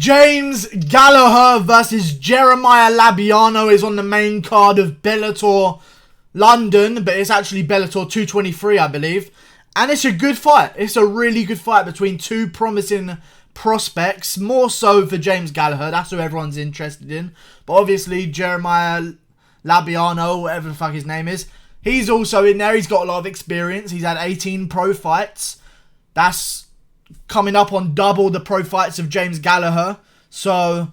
James Gallagher versus Jeremiah Labiano is on the main card of Bellator London, but it's actually Bellator 223, I believe. And it's a good fight. It's a really good fight between two promising prospects. More so for James Gallagher. That's who everyone's interested in. But obviously, Jeremiah Labiano, whatever the fuck his name is, he's also in there. He's got a lot of experience. He's had 18 pro fights. That's coming up on double the pro fights of James Gallagher. So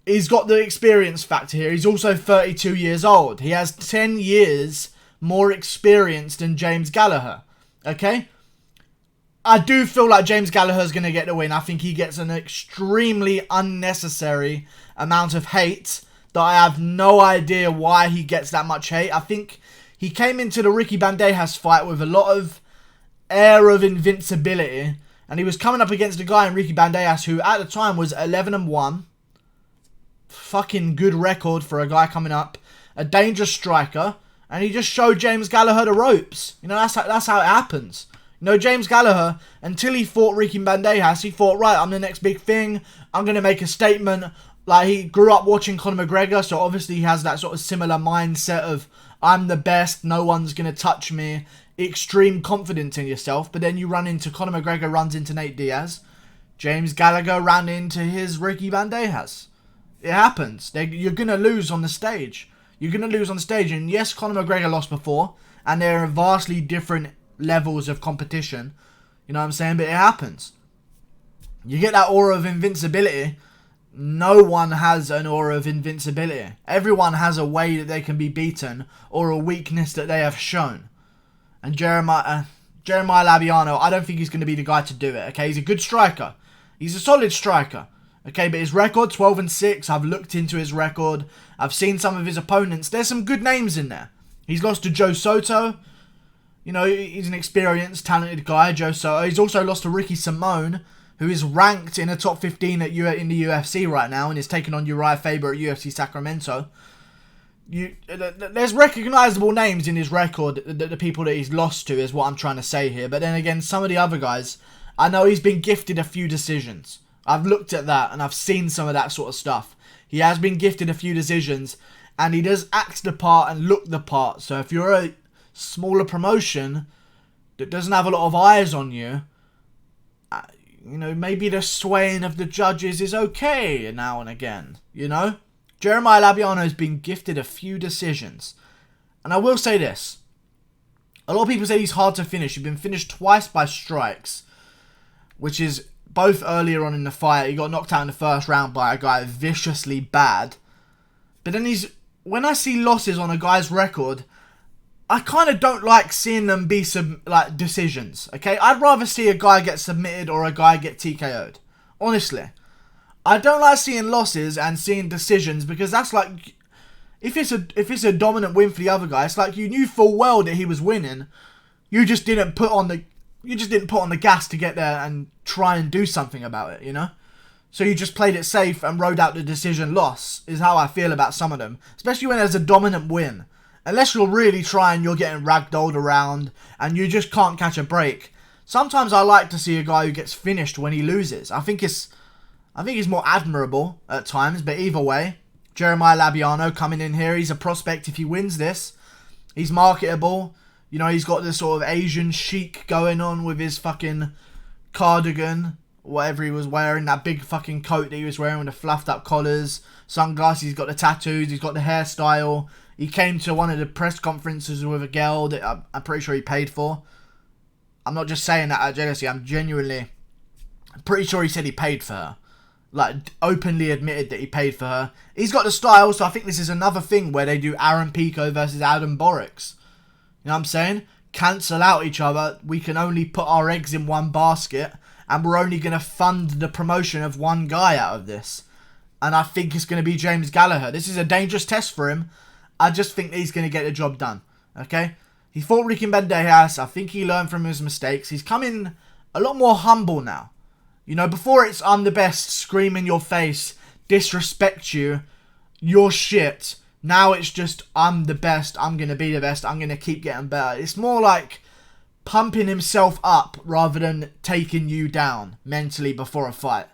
he's got the experience factor here. He's also 32 years old. He has 10 years more experience than James Gallagher. Okay? I do feel like James Gallagher's going to get the win. I think he gets an extremely unnecessary amount of hate that I have no idea why he gets that much hate. I think he came into the Ricky Bandejas fight with a lot of air of invincibility. And he was coming up against a guy in Ricky Bandejas who at the time was 11-1. Fucking good record for a guy coming up. A dangerous striker. And he just showed James Gallagher the ropes. You know, that's how it happens. You know, James Gallagher, until he fought Ricky Bandejas, he thought, right, I'm the next big thing. I'm going to make a statement. Like, he grew up watching Conor McGregor, so obviously he has that sort of similar mindset of, I'm the best, no one's going to touch me. Extreme confidence in yourself. But then you run into Conor McGregor runs into Nate Diaz. James Gallagher ran into his Ricky Bandejas. It happens. You're going to lose on the stage. You're going to lose on the stage. And yes, Conor McGregor lost before. And there are vastly different levels of competition. You know what I'm saying? But it happens. You get that aura of invincibility. No one has an aura of invincibility. Everyone has a way that they can be beaten. Or a weakness that they have shown. And Jeremiah Labiano, I don't think he's going to be the guy to do it, okay? He's a good striker. He's a solid striker, okay? But his record, 12-6, I've looked into his record. I've seen some of his opponents. There's some good names in there. He's lost to Joe Soto. You know, he's an experienced, talented guy, Joe Soto. He's also lost to Ricky Simone, who is ranked in the top 15 in the UFC right now and is taking on Uriah Faber at UFC Sacramento. There's recognisable names in his record, the people that he's lost to is what I'm trying to say here. But then again, some of the other guys, I know he's been gifted a few decisions. I've looked at that and I've seen some of that sort of stuff. He has been gifted a few decisions and he does act the part and look the part. So if you're a smaller promotion that doesn't have a lot of eyes on you, you know, maybe the swaying of the judges is okay now and again, you know? Jeremiah Labiano has been gifted a few decisions. And I will say this. A lot of people say he's hard to finish. He's been finished twice by strikes. Which is both earlier on in the fight. He got knocked out in the first round by a guy viciously bad. But then when I see losses on a guy's record, I kind of don't like seeing them be decisions. Okay? I'd rather see a guy get submitted or a guy get TKO'd. Honestly. I don't like seeing losses and seeing decisions because that's like, if it's a dominant win for the other guy, it's like you knew full well that he was winning. You just didn't put on the gas to get there and try and do something about it, you know? So you just played it safe and rode out the decision loss is how I feel about some of them, especially when there's a dominant win. Unless you're really trying, you're getting ragdolled around and you just can't catch a break. Sometimes I like to see a guy who gets finished when he loses. I think he's more admirable at times, but either way, Jeremiah Labiano coming in here, he's a prospect if he wins this. He's marketable. You know, he's got this sort of Asian chic going on with his fucking cardigan, whatever he was wearing, that big fucking coat that he was wearing with the fluffed up collars, sunglasses, he's got the tattoos, he's got the hairstyle. He came to one of the press conferences with a girl that I'm pretty sure he paid for. I'm not just saying that out of jealousy, I'm pretty sure he said he paid for her. Like, openly admitted that he paid for her. He's got the style, so I think this is another thing where they do Aaron Pico versus Adam Borix. You know what I'm saying? Cancel out each other. We can only put our eggs in one basket, and we're only going to fund the promotion of one guy out of this. And I think it's going to be James Gallagher. This is a dangerous test for him. I just think that he's going to get the job done. Okay? He fought Ricky Bandejas. I think he learned from his mistakes. He's coming a lot more humble now. You know, before it's I'm the best, scream in your face, disrespect you, you're shit. Now it's just I'm the best, I'm going to be the best, I'm going to keep getting better. It's more like pumping himself up rather than taking you down mentally before a fight.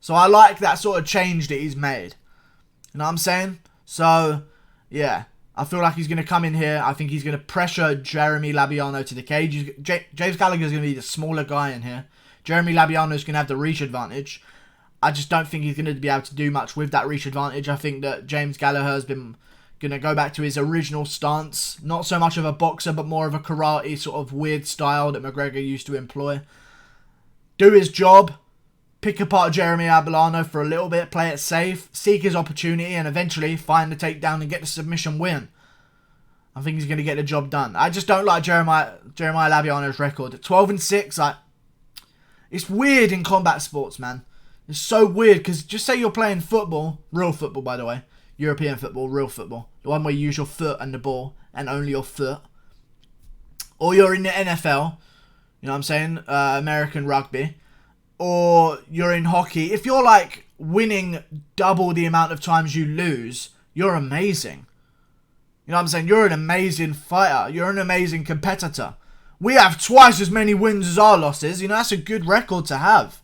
So I like that sort of change that he's made. You know what I'm saying? So, yeah. I feel like he's going to come in here. I think he's going to pressure Jeremy Labiano to the cage. James Gallagher is going to be the smaller guy in here. Jeremy Labiano is going to have the reach advantage. I just don't think he's going to be able to do much with that reach advantage. I think that James Gallagher has been going to go back to his original stance. Not so much of a boxer, but more of a karate sort of weird style that McGregor used to employ. Do his job. Pick apart Jeremy Labiano for a little bit. Play it safe. Seek his opportunity. And eventually find the takedown and get the submission win. I think he's going to get the job done. I just don't like Jeremiah Labiano's record. 12-6. It's weird in combat sports, man. It's so weird because just say you're playing football. Real football, by the way. European football, real football. The one where you use your foot and the ball and only your foot. Or you're in the NFL. You know what I'm saying? American rugby. Or you're in hockey. If you're like winning double the amount of times you lose, you're amazing. You know what I'm saying? You're an amazing fighter. You're an amazing competitor. We have twice as many wins as our losses. You know, that's a good record to have.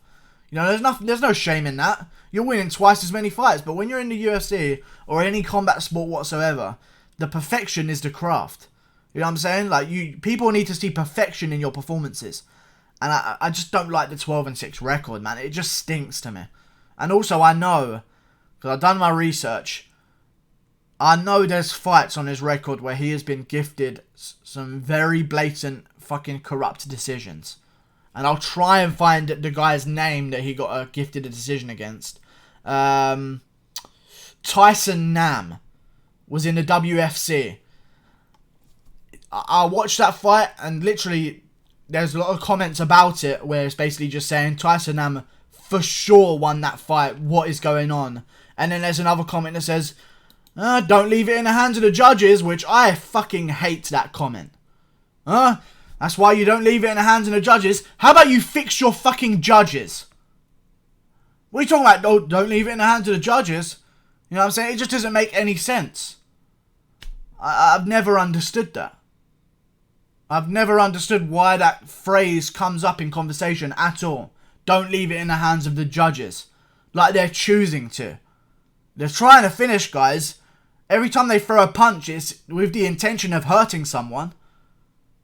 You know, there's no shame in that. You're winning twice as many fights. But when you're in the UFC or any combat sport whatsoever, the perfection is the craft. You know what I'm saying? Like, people need to see perfection in your performances. And I just don't like the 12-6 record, man. It just stinks to me. And also, I know, because I've done my research, I know there's fights on his record where he has been gifted some very blatant fucking corrupt decisions. And I'll try and find the guy's name that he got gifted a decision against. Tyson Nam was in the WFC. I watched that fight and literally there's a lot of comments about it where it's basically just saying Tyson Nam for sure won that fight. What is going on? And then there's another comment that says, don't leave it in the hands of the judges, which I fucking hate that comment. That's why you don't leave it in the hands of the judges. How about you fix your fucking judges? What are you talking about? Oh, don't leave it in the hands of the judges. You know what I'm saying? It just doesn't make any sense. I've never understood that. I've never understood why that phrase comes up in conversation at all. Don't leave it in the hands of the judges. Like they're choosing to. They're trying to finish, guys. Every time they throw a punch, it's with the intention of hurting someone.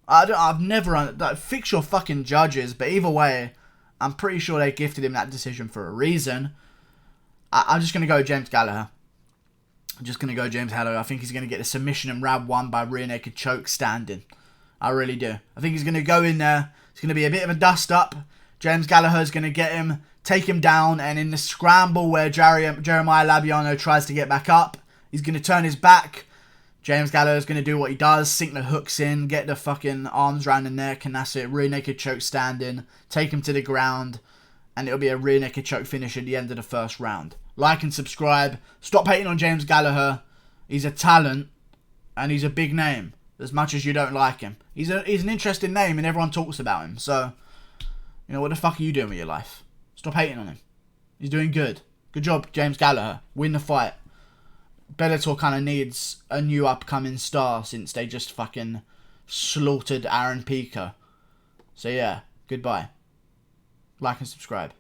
I've never... fix your fucking judges. But either way, I'm pretty sure they gifted him that decision for a reason. I'm just going to go James Gallagher. I think he's going to get a submission in round 1 by rear naked choke standing. I really do. I think he's going to go in there. It's going to be a bit of a dust-up. James Gallagher's going to get him, take him down, and in the scramble where Jeremiah Labiano tries to get back up, he's going to turn his back. James Gallagher's going to do what he does, sink the hooks in, get the fucking arms around the neck, and that's it. Rear naked choke standing, take him to the ground, and it'll be a rear naked choke finish at the end of the first round. Like and subscribe. Stop hating on James Gallagher. He's a talent, and he's a big name. As much as you don't like him. He's an interesting name and everyone talks about him. So, you know, what the fuck are you doing with your life? Stop hating on him. He's doing good. Good job, James Gallagher. Win the fight. Bellator kind of needs a new upcoming star since they just fucking slaughtered Aaron Pico. So yeah, goodbye. Like and subscribe.